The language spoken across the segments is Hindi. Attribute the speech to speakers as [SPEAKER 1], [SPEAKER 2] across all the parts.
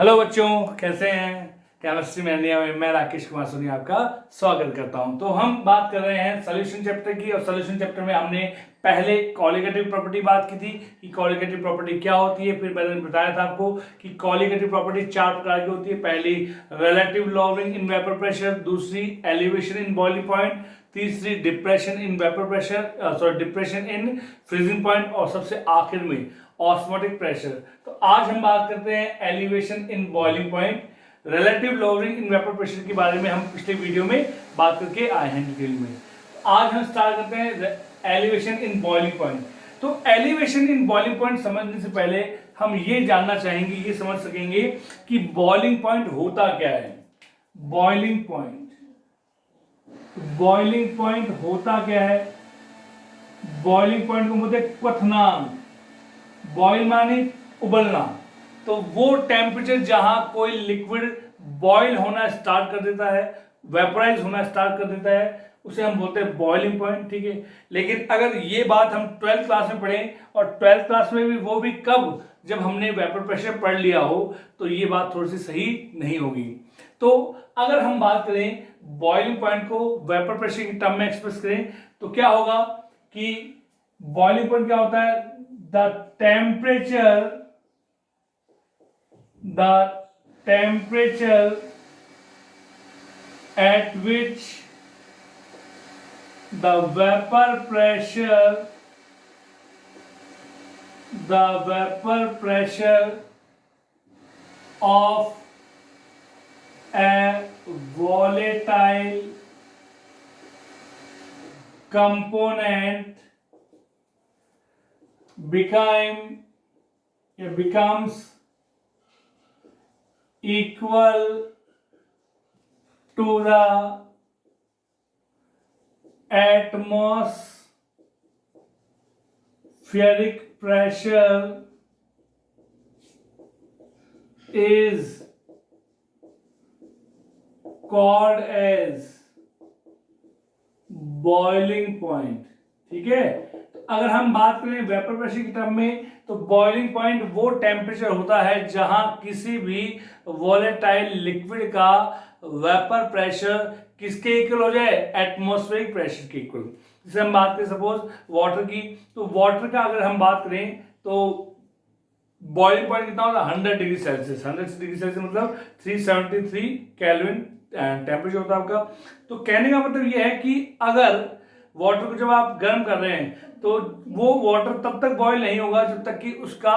[SPEAKER 1] हेलो बच्चों, कैसे हैं। केमिस्ट्री में इंडिया में मैं राकेश कुमार सोनी आपका स्वागत करता हूं। तो हम बात कर रहे हैं सॉल्यूशन चैप्टर की, और सॉल्यूशन चैप्टर में हमने पहले कॉलिगेटिव प्रॉपर्टी बात की थी कि कॉलिगेटिव प्रॉपर्टी क्या होती है। फिर मैंने बताया था आपको कि कॉलिगेटिव प्रॉपर्टी चार प्रकार की होती है। पहली relative lowering in vapour pressure, दूसरी एलिवेशन इन बॉइलिंग पॉइंट, तीसरी depression in vapour pressure depression in freezing point, और सबसे आखिर में ऑस्मोटिक प्रेशर। तो आज हम बात करते हैं elevation in boiling point, relative lowering in vapour pressure के बारे में हम पिछले वीडियो में बात करके आए हैं डिटेल में। आज हम स्टार्ट करते हैं एलिवेशन इन बॉइलिंग पॉइंट। तो एलिवेशन इन बॉइलिंग पॉइंट समझने से पहले हम ये जानना चाहेंगे, ये समझ सकेंगे कि बॉइलिंग पॉइंट होता क्या है। बॉइलिंग पॉइंट होता क्या है। बॉइलिंग पॉइंट को बोलते हैं क्वथनांक। बॉइल माने उबलना, तो वो टेम्परेचर जहां कोई लिक्विड बॉइल होना स्टार्ट कर देता है, वेपराइज होना स्टार्ट कर देता है, उसे हम बोलते हैं बॉइलिंग पॉइंट। ठीक है, लेकिन अगर ये बात हम 12th क्लास में पढ़ें, और 12th क्लास में भी वो भी कब, जब हमने वेपर प्रेशर पढ़ लिया हो, तो ये बात थोड़ी सी सही नहीं होगी। तो अगर हम बात करें बॉइलिंग पॉइंट को वेपर प्रेशर की टर्म में एक्सप्रेस करें, तो क्या होगा कि बॉइलिंग पॉइंट क्या होता है। the temperature at which the vapor pressure of a volatile component becomes equal to the atmospheric pressure is called as boiling point। ठीक है, अगर हम बात करें वेपर प्रेशर की टर्म में, तो बॉइलिंग पॉइंट वो टेम्परेचर होता है जहां किसी भी वोलेटाइल लिक्विड का वेपर प्रेशर किसके इक्वल हो जाए, एटमॉस्फेरिक प्रेशर के इक्वल। जैसे हम बात करें सपोज वाटर की, तो वाटर का अगर हम बात करें तो बॉइलिंग पॉइंट कितना होता है, 100 डिग्री सेल्सियस। 100 डिग्री सेल्सियस मतलब 373 केल्विन टेम्परेचर होता है आपका। तो कहने का मतलब यह है कि अगर वाटर को जब आप गर्म कर रहे हैं, तो वो वाटर तब तक बॉईल नहीं होगा जब तक कि उसका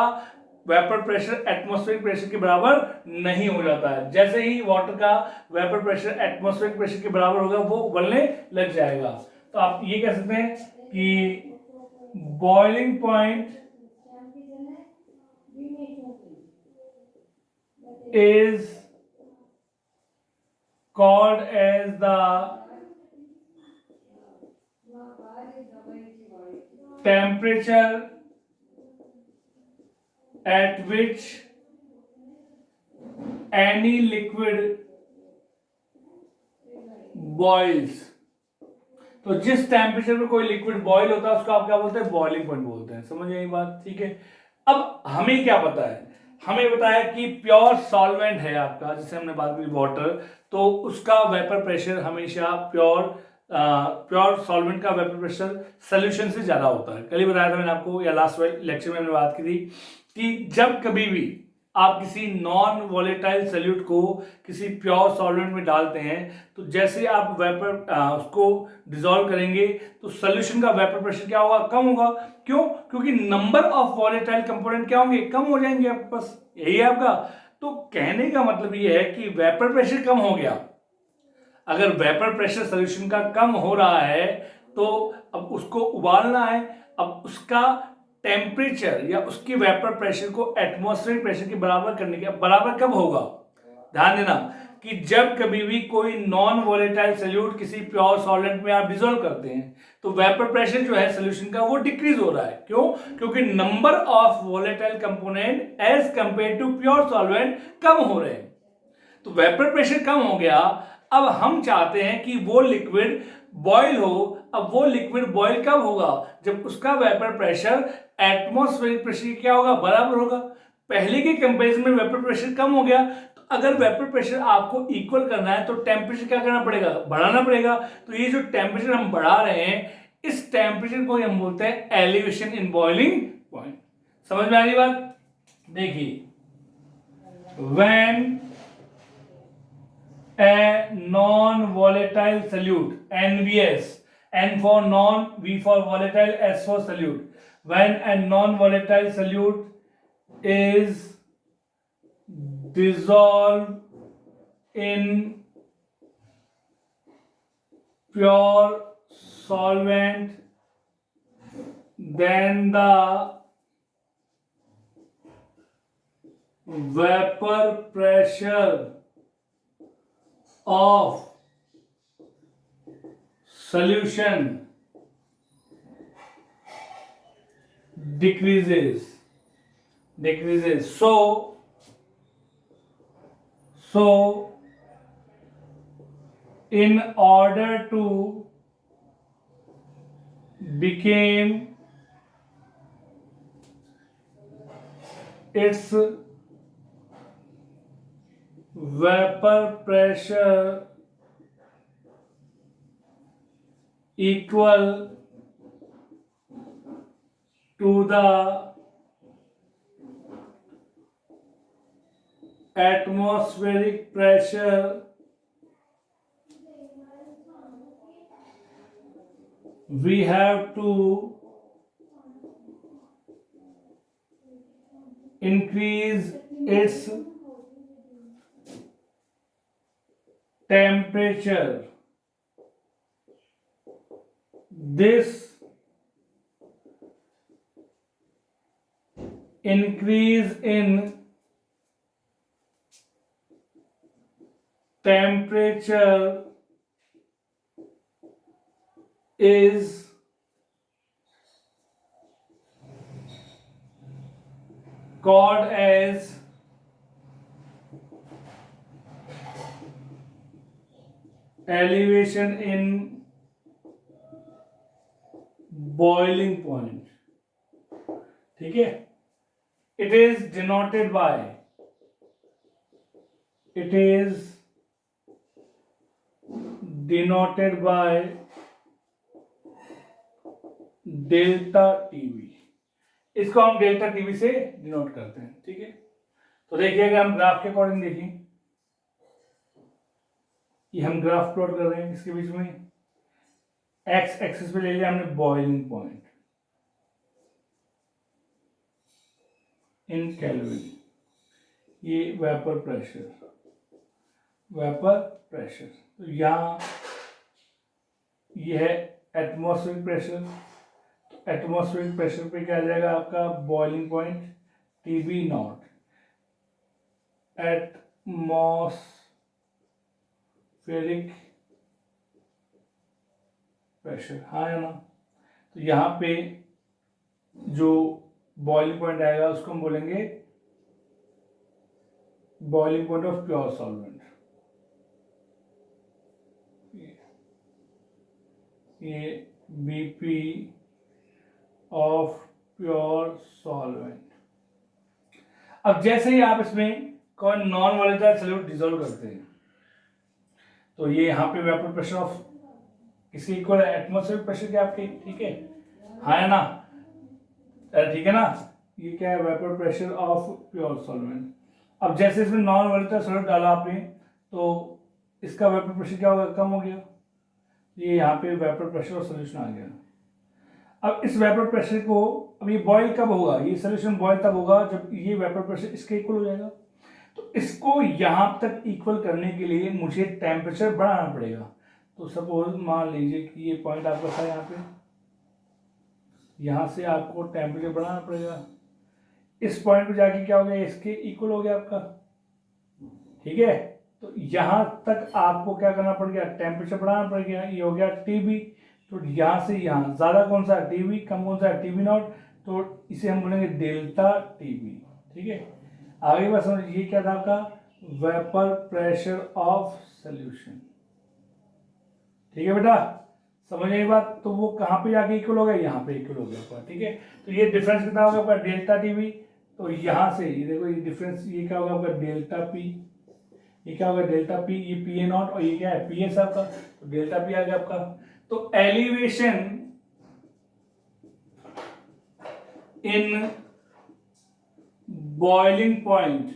[SPEAKER 1] वेपर प्रेशर एटमॉस्फेरिक प्रेशर के बराबर नहीं हो जाता है। जैसे ही वाटर का वेपर प्रेशर एटमॉस्फेरिक प्रेशर के बराबर होगा, वो उबलने लग जाएगा। तो आप ये कह सकते हैं कि boiling point is called as the temperature at which any liquid boils। तो जिस टेम्परेचर पे कोई लिक्विड बॉईल होता है उसको आप क्या बोलते हैं, बॉइलिंग पॉइंट बोलते हैं। समझ यही बात, ठीक है। अब हमें क्या पता है, हमें बताया कि प्योर सॉल्वेंट है आपका, जैसे हमने बात की वाटर, तो उसका वेपर प्रेशर हमेशा प्योर सॉल्वेंट का वेपर प्रेशर सॉल्यूशन से ज्यादा होता है। कल ही बताया था मैंने आपको, या लास्ट लेक्चर में हमने बात की थी कि जब कभी भी आप किसी नॉन वॉलेटाइल सॉल्यूट को किसी प्योर सॉल्वेंट में डालते हैं, तो जैसे आप वेपर उसको डिसॉल्व करेंगे, तो सॉल्यूशन का वेपर प्रेशर क्या होगा, कम होगा। क्यों? क्योंकि नंबर ऑफ वॉलेटाइल कंपोनेंट क्या होंगे, कम हो जाएंगे आपके पास। यही है आपका। तो कहने का मतलब ये है कि वेपर प्रेशर कम हो गया। अगर वेपर प्रेशर सॉल्यूशन का कम हो रहा है, तो अब उसको उबालना है। अब उसका टेम्परेचर या उसकी वेपर प्रेशर को एटमॉस्फेरिक प्रेशर के बराबर करने के बराबर कब होगा, ध्यान देना कि जब कभी भी कोई नॉन वॉलेटाइल सॉल्यूट किसी प्योर सॉल्वेंट में आप डिसॉल्व करते हैं, तो वेपर प्रेशर जो है सॉल्यूशन का वो डिक्रीज हो रहा है। क्यों? क्योंकि number of volatile component as compared to pure solvent कम हो रहे हैं। तो वेपर प्रेशर कम हो गया। अब हम चाहते हैं कि वो लिक्विड बॉईल हो। अब वो लिक्विड बॉईल कब होगा, जब उसका वेपर प्रेशर एटमॉस्फेरिक प्रेशर क्या होगा, बराबर होगा। पहले के कंपैरिजन में वेपर प्रेशर कम हो गया, तो अगर वेपर प्रेशर आपको इक्वल करना है तो टेम्परेचर क्या करना पड़ेगा, बढ़ाना पड़ेगा। तो ये जो टेम्परेचर हम बढ़ा रहे हैं, इस टेम्परेचर को हम बोलते हैं एलिवेशन इन बॉइलिंग पॉइंट। समझ में आ रही बात? देखिए, when a non-volatile solute, NVS, N for non, V for volatile, S for solute. When a non-volatile solute is dissolved in pure solvent, then the vapor pressure of solution decreases. So in order to become its vapor pressure equal to the atmospheric pressure, we have to increase its temperature. This increase in temperature is called as elevation in boiling point. ठीक है? It is denoted by delta TV. इसको हम डेल्टा टीवी से डिनोट करते हैं। ठीक है, तो देखिए, अगर हम ग्राफ के अकॉर्डिंग देखें, ये हम ग्राफ प्लॉट कर रहे हैं, इसके बीच में एक्स एक्सिस पे ले लिया हमने बॉइलिंग पॉइंट इन केल्विन, ये वेपर प्रेशर। तो यहाँ ये है एटमॉस्फेरिक प्रेशर। एटमॉस्फेरिक प्रेशर पे क्या आ जाएगा आपका boiling point, TB naught, atmospheric pressure. हाँ है ना? तो यहाँ पे जो बॉइलिंग पॉइंट आएगा उसको हम बोलेंगे boiling point of pure solvent. ये बीपी ऑफ प्योर सॉल्वेंट। अब जैसे ही आप इसमें कोई नॉन वॉलेटाइल सॉल्यूट डिसॉल्व करते हैं, तो ये यहाँ पे वेपर प्रेशर ऑफ किसी इक्वल एटमॉस्फेरिक प्रेशर के आपके। ठीक है, हाँ है ना? ठीक है ना? ये क्या है, vapour pressure of pure solvent. अब जैसे इसमें नॉन वॉलेटाइल सॉल्यूट डाला आपने, तो इसका वेपर प्रेशर क्या होगा, कम हो गया। ये यहाँ पे वेपर प्रेशर और सोल्यूशन आ गया। अब इस वेपर प्रेशर को, अब ये बॉयल कब होगा, ये सोल्यूशन बॉयल तब होगा जब ये वेपर प्रेशर इसके इक्वल हो जाएगा। तो इसको यहाँ तक इक्वल करने के लिए मुझे टेम्परेचर बढ़ाना पड़ेगा। तो सपोज मान लीजिए कि ये पॉइंट आपका था यहाँ पे, यहाँ से आपको टेम्परेचर बढ़ाना पड़ेगा। इस पॉइंट पे जाके क्या हो गया, इसके इक्वल हो गया आपका। ठीक है, तो यहाँ तक आपको क्या करना पड़ गया, टेम्परेचर बढ़ाना पड़ गया। ये हो गया टीबी। तो यहाँ से यहाँ ज़्यादा कौन सा है, टीबी, कम कौन सा है, टीबी नॉट। तो इसे हम बोलेंगे डेल्टा टीबी। ठीक है, आगे बात समझ, ये क्या था आपका, वेपर प्रेशर ऑफ सॉल्यूशन। ठीक है बेटा, समझ आई बात? तो वो कहाँ पे जाके इक्वल हो गया, यहाँ पे इक्वल हो गया आपका। ठीक है, तो ये डिफरेंस कितना हो गया आपका, डेल्टा टीबी। तो यहां से ये देखो, ये डिफरेंस, ये क्या होगा आपका डेल्टा पी, ये क्या होगा डेल्टा पी, ये पी ए नॉट, और ये क्या है पी एस आपका, तो डेल्टा पी आ गया आपका। तो एलिवेशन इन बॉइलिंग पॉइंट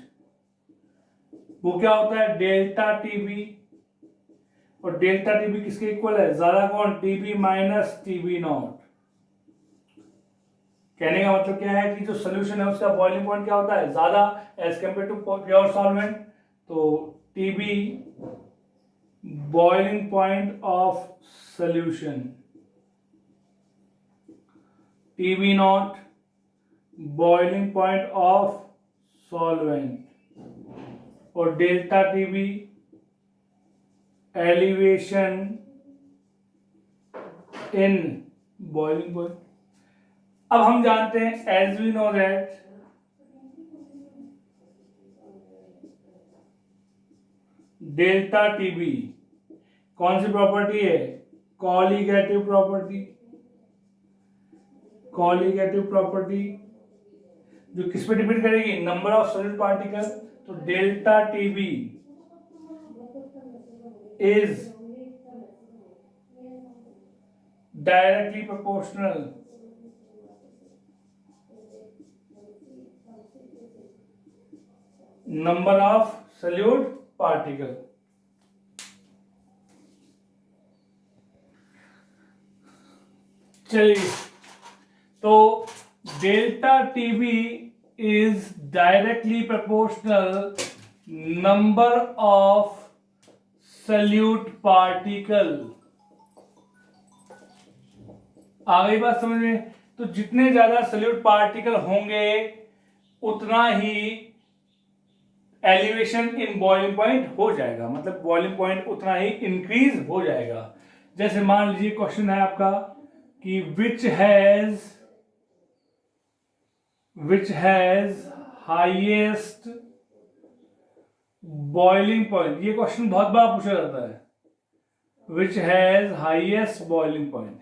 [SPEAKER 1] वो क्या होता है डेल्टा टीबी, और डेल्टा टीबी किसके इक्वल है, ज्यादा कौन, टीबी माइनस टीबी नॉट। कहने का मतलब क्या है कि जो सोल्यूशन है उसका बॉइलिंग पॉइंट क्या होता है, ज्यादा as compared to pure solvent. तो TB boiling point of solution, TB naught boiling point of solvent, और delta TB elevation in boiling point. अब हम जानते हैं as we know that delta TB कौन सी प्रॉपर्टी है, कॉलीगेटिव प्रॉपर्टी, कॉलीगेटिव प्रॉपर्टी जो किस पे डिपेंड करेगी, नंबर ऑफ सॉलिड पार्टिकल। तो delta TB is directly proportional number of solute particle. चलिए, तो delta TB is directly proportional number of solute particle. आ गई बात समझ में। तो जितने ज्यादा सॉल्यूट पार्टिकल होंगे उतना ही एलिवेशन इन बॉइलिंग पॉइंट हो जाएगा, मतलब बॉइलिंग पॉइंट उतना ही इंक्रीज हो जाएगा। जैसे मान लीजिए क्वेश्चन है आपका कि which has highest boiling point. ये क्वेश्चन बहुत बार पूछा जाता है, which has highest boiling point.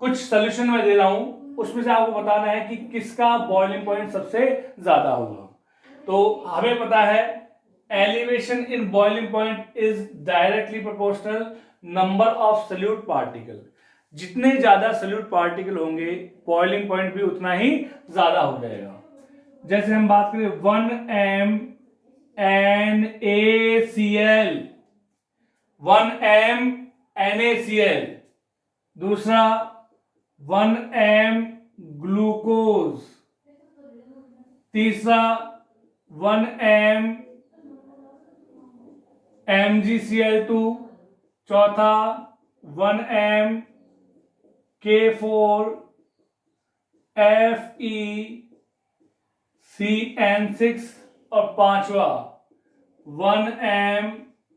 [SPEAKER 1] कुछ सोल्यूशन मैं दे रहा हूं, उसमें से आपको बताना है कि किसका बॉइलिंग पॉइंट सबसे ज्यादा होगा। तो हमें पता है elevation in boiling point is directly proportional number of solute particle. जितने ज्यादा सॉल्यूट पार्टिकल होंगे बॉइलिंग पॉइंट भी उतना ही ज्यादा हो जाएगा। जैसे हम बात करें 1m NaCl, 1m NaCl, दूसरा 1m ग्लूकोज, तीसरा 1m MgCl2, चौथा 1m K4 FeCN6, और पांचवा 1m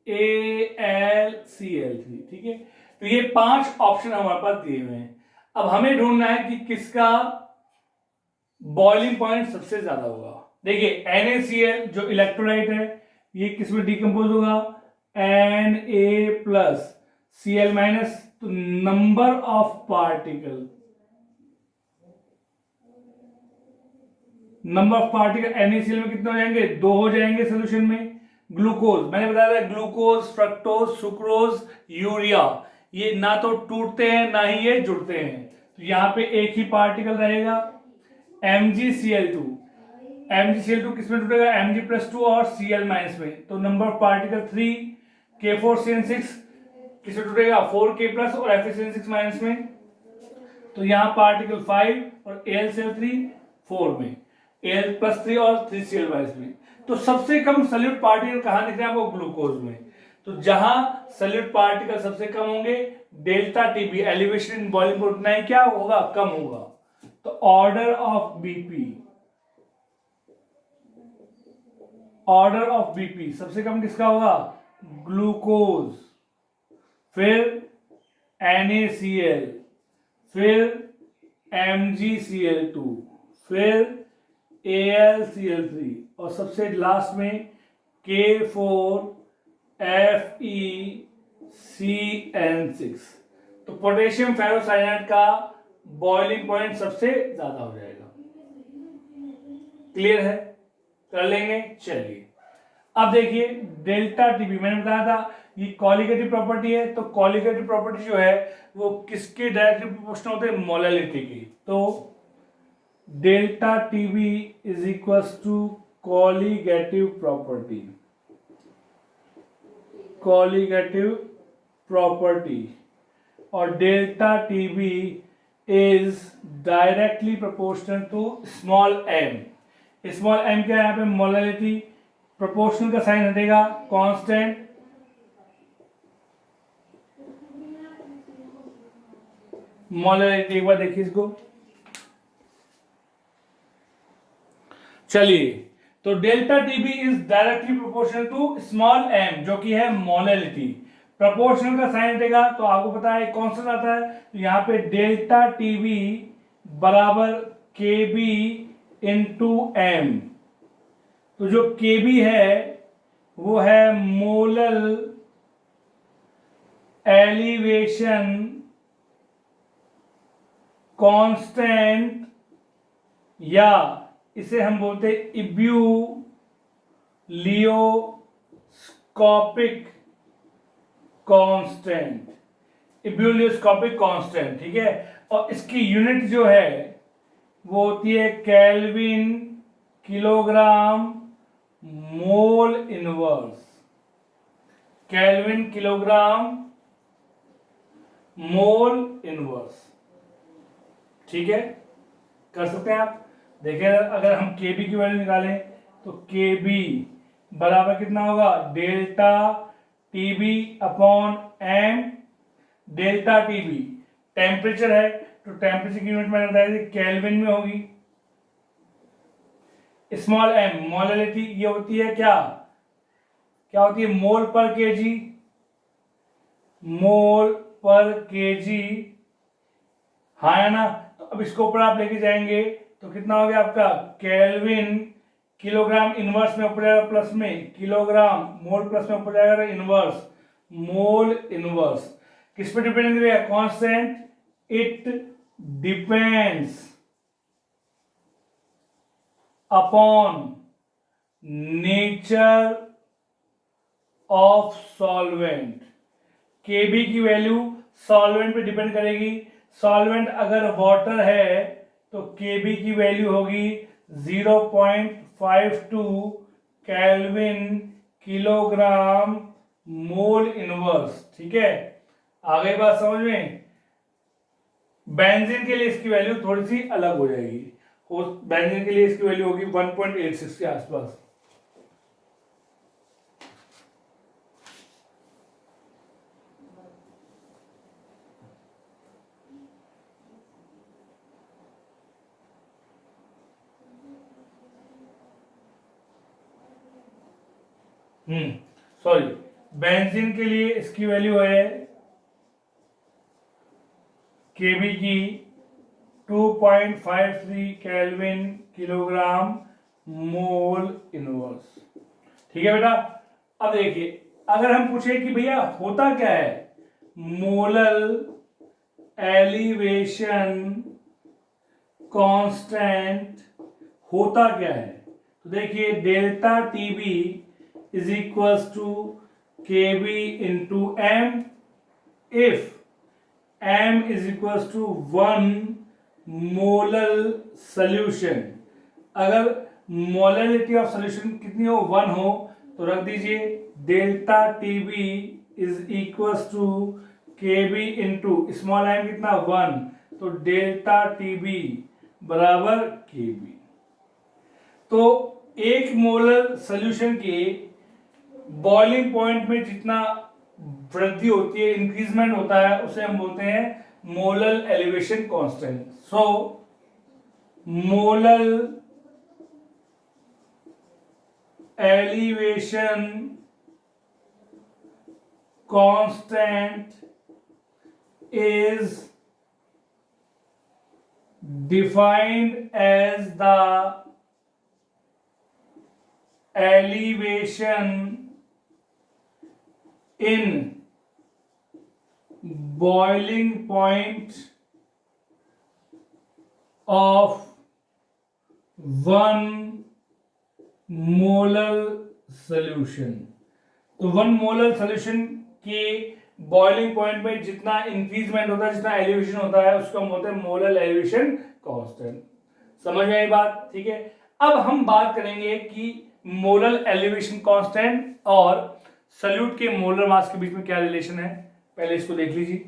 [SPEAKER 1] AlCl3। ठीक है, तो ये 5 ऑप्शन हमारे पास दिए हुए हैं। अब हमें ढूंढना है कि किसका बॉइलिंग पॉइंट सबसे ज्यादा होगा। देखिए NaCl जो इलेक्ट्रोलाइट है ये किस में डिकम्पोज होगा, Na+Cl-, तो number of particle, number of particle NaCl में कितने हो जाएंगे, 2 हो जाएंगे सोल्यूशन में। ग्लूकोज मैंने बताया था, ग्लूकोज, फ्रक्टोज, सुक्रोज, यूरिया, ये ना तो टूटते हैं ना ही ये जुड़ते हैं, तो यहां पे एक ही पार्टिकल रहेगा। MgCl2, MgCl2 किसमें टूटेगा, Mg+2 और Cl- में, तो नंबर ऑफ पार्टिकल 3। K4CN6 किसमें टूटेगा, 4K+ और FeCN6- में, तो यहां पार्टिकल 5 और AlCl3 4 में, Al+3 और 3Cl- में। तो सबसे कम सॉल्यूट पार्टिकल कहां दिख रहे हैं आपको, ग्लूकोज में। तो जहां सॉल्यूट पार्टिकल सबसे कम होंगे delta TB elevation in boiling point उतना ही क्या होगा, कम होगा। तो ऑर्डर ऑफ बीपी सबसे कम किसका होगा, ग्लूकोज, फिर NaCl, फिर MgCl2, फिर AlCl3, और सबसे लास्ट में K4 FeCN6। तो पोटेशियम फेरोसाइनाइड का बॉइलिंग पॉइंट सबसे ज्यादा हो जाएगा। क्लियर है, कर लेंगे। चलिए अब देखिए डेल्टा टीबी, मैंने बताया था ये कॉलिगेटिव प्रॉपर्टी है, तो कॉलिगेटिव प्रॉपर्टी जो है वो किसके डायरेक्टली प्रोपोर्शनल होते हैं, मोलैलिटी की। तो delta TB is equals to colligative property, colligative property, और delta TB is directly proportional to small M. Small M क्या है यहाँ पे, मोलैलिटी, प्रोपोर्शनल का साइन हटेगा, कांस्टेंट, मोलैलिटी। एक बार देखिए इसको, चलिए तो delta TB is directly proportional to small M जो कि है मोलैलिटी। प्रोपोर्शनल का साइन हटेगा तो आपको पता है कांस्टेंट आता है, तो यहाँ पे डेल्टा टीबी बराबर के बी इंटू एम। तो जो के बी है वो है मोलल एलिवेशन कांस्टेंट, या इसे हम बोलते हैं इब्यूलियोस्कोपिक कांस्टेंट, इब्यूलियोस्कोपिक कांस्टेंट, ठीक है। और इसकी यूनिट जो है वो होती है kelvin kilogram mole inverse, kelvin kilogram mole inverse, ठीक है, कर सकते हैं आप। देखिए अगर हम Kb की वैल्यू निकालें तो Kb बराबर कितना होगा, delta TB upon M. Delta TB temperature है, तो टेम्परेचर की यूनिट मैंने बताया थी केल्विन में होगी। स्मॉल एम मोलैलिटी, ये होती है क्या, क्या होती है, मोल पर केजी, मोल पर केजी, हाँ है ना। तो अब इसको ऊपर आप लेके जाएंगे तो कितना हो गया आपका, केल्विन किलोग्राम इनवर्स में ऊपर जाएगा प्लस में, किलोग्राम मोल प्लस में ऊपर जाएगा इनवर्स, मोल इनवर्स। किस पे डिपेंड करेगा, constant, it depends upon nature of solvent. KB की वैल्यू सॉल्वेंट पे डिपेंड करेगी। सॉल्वेंट अगर वाटर है तो केबी की वैल्यू होगी 0.52 केल्विन किलोग्राम मोल इनवर्स, ठीक है। आगे बात समझ में। बेंजीन के लिए इसकी वैल्यू थोड़ी सी अलग हो जाएगी, बेंजीन के लिए इसकी वैल्यू होगी 1.86 के आसपास। सॉरी, बेंजीन के लिए इसकी वैल्यू है केबी की 2.53 केल्विन किलोग्राम मोल इनवर्स, ठीक है बेटा। अब देखिए अगर हम पूछे कि भैया होता क्या है, मोलल एलिवेशन कांस्टेंट होता क्या है, तो देखिए delta TB is equals to K B into M. If m is equals to 1 molal solution, अगर मोलैलिटी ऑफ सोल्यूशन कितनी हो, 1 हो, तो रख दीजिए delta TB is equals to K B into small M कितना 1, तो डेल्टा टीबी बराबर के बी। तो एक मोलर सोल्यूशन के बॉइलिंग पॉइंट में जितना वृद्धि होती है, इंक्रीजमेंट होता है, उसे हम बोलते हैं molal elevation constant. So molal elevation constant is defined as the elevation in boiling point of 1 molar solution. तो 1 मोलर सोल्यूशन के बॉइलिंग पॉइंट में जितना इंक्रीजमेंट होता है, जितना एलिवेशन होता है, उसको हम बोलते हैं मोलर एलिवेशन कांस्टेंट। समझ में आई बात? ठीक है। अब हम बात करेंगे कि मोलर एलिवेशन कांस्टेंट और सॉल्यूट के मोलर मास के बीच में क्या रिलेशन है। पहले इसको देख लीजिए।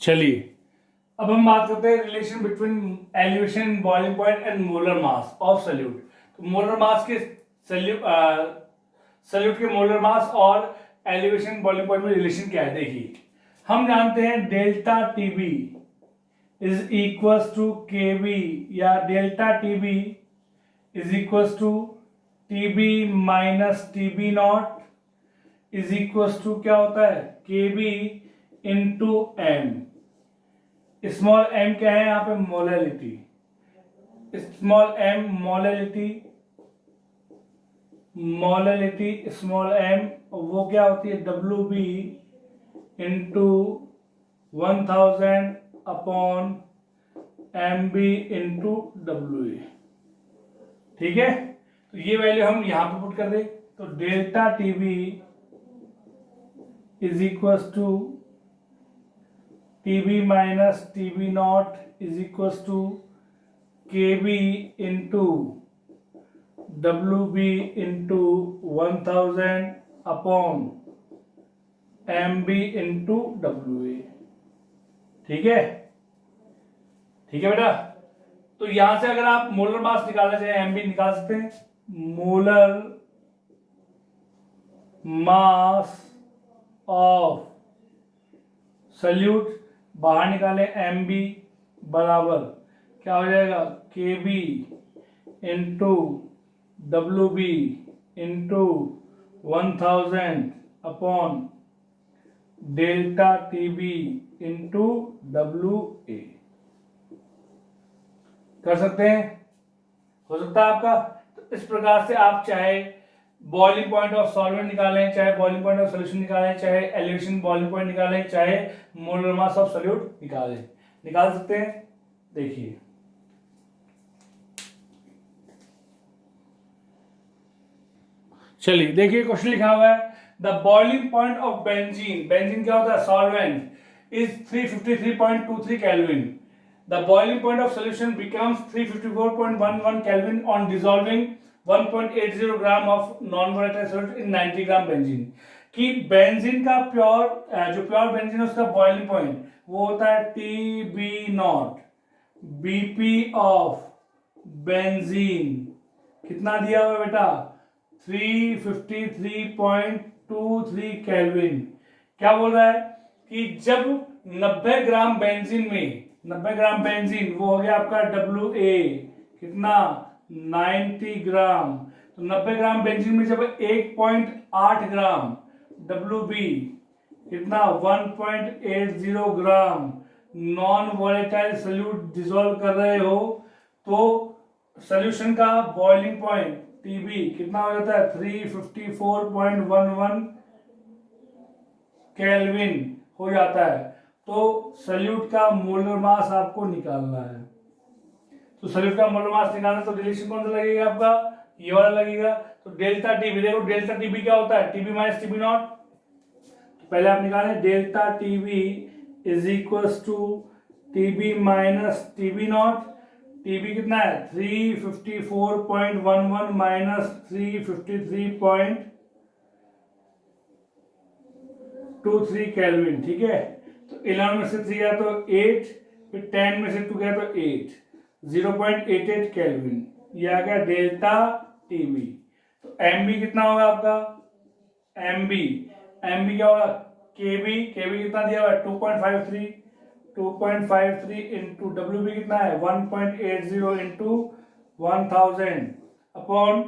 [SPEAKER 1] चलिए अब हम बात करते हैं relation between elevation boiling point and molar mass of solute. तो मोलर मास के सॉल्यूट के मोलर मास और एलिवेशन बॉइलिंग पॉइंट में रिलेशन क्या है। देखिए, हम जानते हैं delta TB is equals to KB, या delta TB is equals to TB minus TB naught is equals to क्या होता है, KB into M. Small M क्या है यहाँ पे, molality. Small M molality, molality small M वो क्या होती है, W B into 1000 upon M B into W A. ठीक है, तो ये वैल्यू हम यहां पे पुट कर दे। तो delta TB is equals to TB minus TB naught is equals to KB into W B into 1000 upon M B into W A. ठीक है, ठीक है बेटा। तो यहां से अगर आप मोलर मास निकालना चाहें, एम बी निकाल सकते हैं। मोलर मास ऑफ सॉल्यूट बाहर निकालें, एम बी बराबर क्या हो जाएगा, K B into W B into 1000 upon delta T B into W A. कर सकते हैं, हो सकता है आपका। तो इस प्रकार से आप चाहे बॉइलिंग पॉइंट ऑफ सॉल्वेंट निकालें, चाहे बॉइलिंग पॉइंट ऑफ सॉल्यूशन निकालें, चाहे एलिवेशन बॉइलिंग पॉइंट निकालें, चाहे मोलर मास ऑफ सॉल्यूट निकाल सकते हैं। देखिए, चलिए देखिए क्वेश्चन लिखा हुआ है, the boiling point of benzene, benzene क्या होता है, solvent, is 353.23 kelvin. The boiling point of solution becomes 354.11 Kelvin on dissolving 1.80 gram of non-volatile solute in 90 gram benzene। कि बेंजीन का जो प्योर बेंजीन है उसका बॉइलिंग पॉइंट वो होता है T B naught, BP of benzene कितना दिया हुआ बेटा, 353.23 केल्विन। क्या बोल रहा है कि जब 90 ग्राम बेंजीन में, 90 ग्राम बेंजीन वो हो गया आपका डब्ल्यू ए कितना, 90 ग्राम। तो 90 ग्राम बेंजीन में जब 1.8 ग्राम डब्ल्यू बी कितना 1.80 ग्राम नॉन वॉलेटाइल सोल्यूट डिसॉल्व कर रहे हो, तो सोल्यूशन का बॉइलिंग पॉइंट टीबी कितना हो जाता है, 354.11 केल्विन हो जाता है। तो सॉल्यूट का मोलर मास आपको निकालना है। तो सॉल्यूट का मोलर मास निकालना, तो रिलेशन कौन सा लगेगा आपका, ये वाला लगेगा। तो डेल्टा टीबी, देखो डेल्टा टीबी क्या होता है, टीबी माइनस टीबी नॉट। तो पहले आप निकालें delta TB is equals to TB minus TB naught. TB कितना है, 354.11 माइनस 353.23 केल्विन। ठीक है, तो 11 में से 3 गया तो 8, फिर 10 में से 2 गया तो 8, 0.88 केल्विन। ये आ गया डेल्टा टीबी। तो एम बी कितना होगा आपका, एम बी क्या होगा, केबी कितना दिया हुआ है, 2.53 इंटू डब्ल्यू बी कितना है, 1.80 इंटू 1000 अपॉन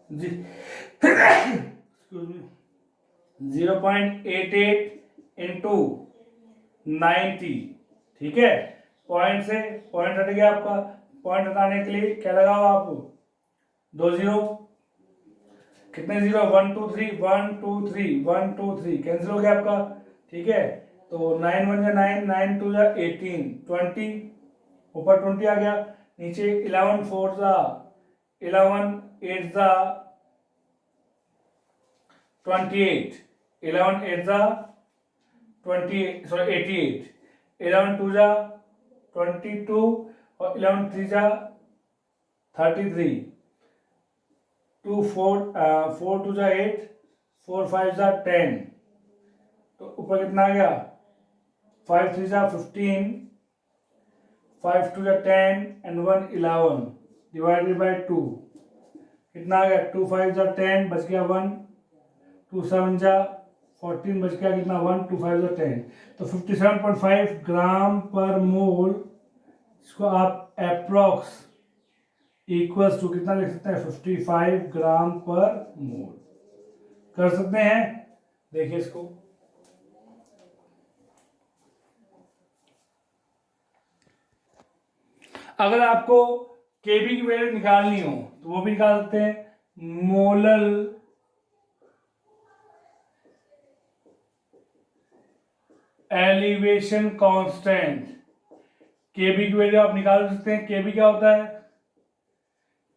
[SPEAKER 1] जी 0.88 इंटू 90। ठीक है, पॉइंट से पॉइंट हट गया आपका। पॉइंट हटाने के लिए क्या लगाओ आप, 2 जीरो, कितने जीरो, 1 2 3 1 2 3 1 2 3 कैंसिल हो गया आपका। ठीक है, तो 9 1 जा 9, 9 2 जा 18, 20, ऊपर 20 आ गया, नीचे 11 4 जा 11, 8 जा 28, 11 8 जा 28, सॉरी 88, 11 2 जा 22 और 11 3 जा 33, 2 4 4 2 जा 8, 4 5 जा 10, तो ऊपर कितना आ गया 5 3 जा 15, 5 2 जा 10 एंड 1 11 डिवाइडेड बाय 2, कितना आ गया 2 5 जा 10 बच गया 1, 2 7 जा 14 बच गया कितना 1, 2 5 जा 10, तो 57.5 ग्राम पर मोल, इसको आप अप्रोक्स इक्वल्स टू कितना लिख सकते हैं 55 ग्राम पर मोल कर सकते हैं। देखिए इसको, अगर आपको केबी की वैल्यू निकालनी हो तो वो भी निकाल सकते हैं। मोलल एलिवेशन कांस्टेंट, केबी की वैल्यू आप निकाल सकते हैं। केबी क्या होता है,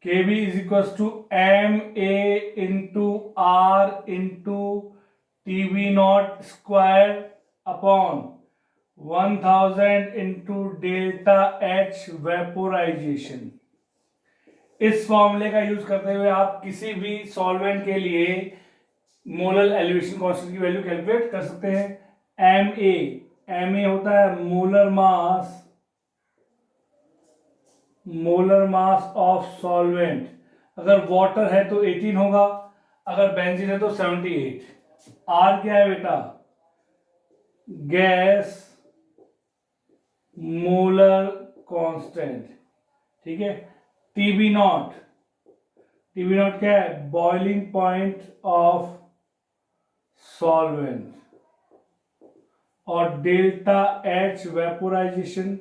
[SPEAKER 1] KB is equal to M A into R into TV naught square upon 1000 into delta H vaporisation. इस फॉर्मूले का यूज करते हुए आप किसी भी सॉल्वेंट के लिए मोलर एलिवेशन कांस्टेंट की वैल्यू कैलकुलेट कर सकते हैं। एम ए होता है मोलर मास ऑफ सॉल्वेंट। अगर वाटर है तो 18 होगा, अगर बेंजीन है तो 78। आर क्या है बेटा, गैस मोलर कांस्टेंट, ठीक है। टीबी नॉट क्या है, बॉइलिंग पॉइंट ऑफ सॉल्वेंट। और डेल्टा एच वेपोराइजेशन,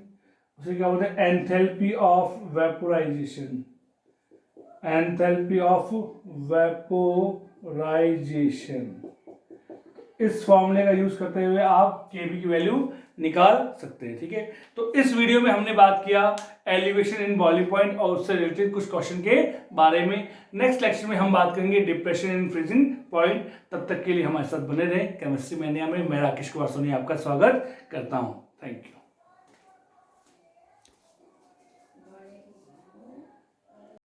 [SPEAKER 1] उसे क्या बोलते हैं, एंथैल्पी ऑफ वेपोराइजेशन। इस फॉर्मूले का यूज करते हुए आप केबी की वैल्यू निकाल सकते हैं, ठीक है। तो इस वीडियो में हमने बात किया एलिवेशन इन बॉइलिंग पॉइंट और उससे रिलेटेड कुछ क्वेश्चन के बारे में। नेक्स्ट लेक्चर में हम बात करेंगे डिप्रेशन इन फ्रीजिंग पॉइंट। तब तक के लिए हमारे साथ बने रहें। केमिस्ट्री मैनिया में मैं राकेश कुमार सोनी आपका स्वागत करता हूं। Thank you.